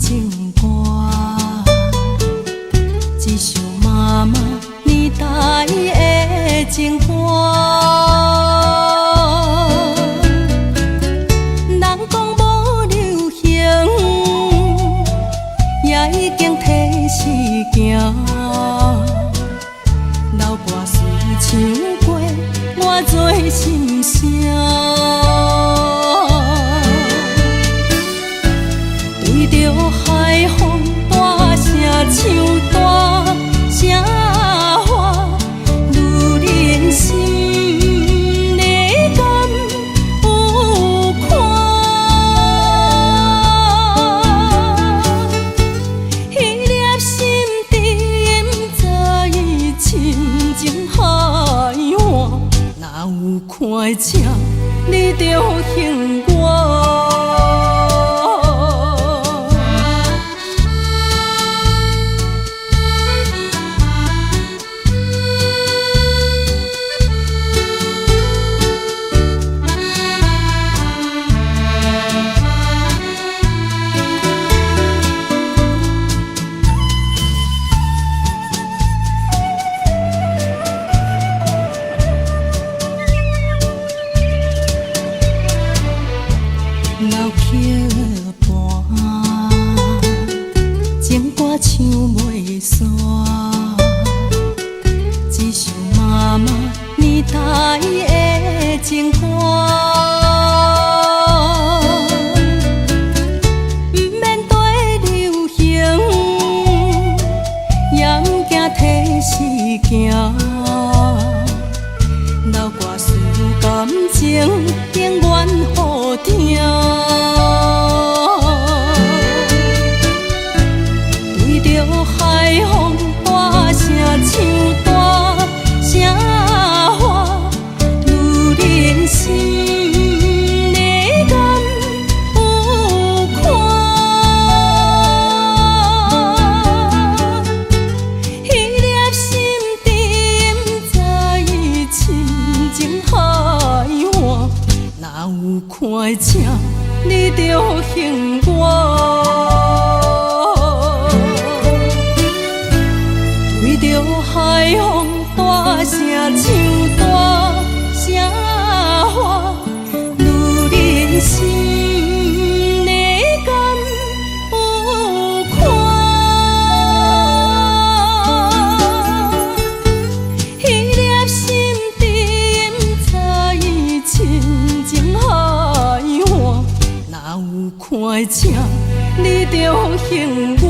情歌，一首妈妈年代的情歌。人讲无流行，也已经替时行。老歌词唱过我最心声。对着海风大声唱大声话，女人心里敢有看？彼粒心甜，早已亲情海岸，哪有看这你着幸我？老曲伴，情歌唱袂煞，一首妈妈年代的情歌。不免对流行，也不惊替时行。老歌词感情永远好听。对着海风大声唱大声话，女人心里敢有看？彼粒心甜，早已亲情海岸，哪有看这你着幸我？对着海风大声唱大声话，女人心里敢有看？彼粒心甜，早已亲情海岸，哪有看这你着幸我？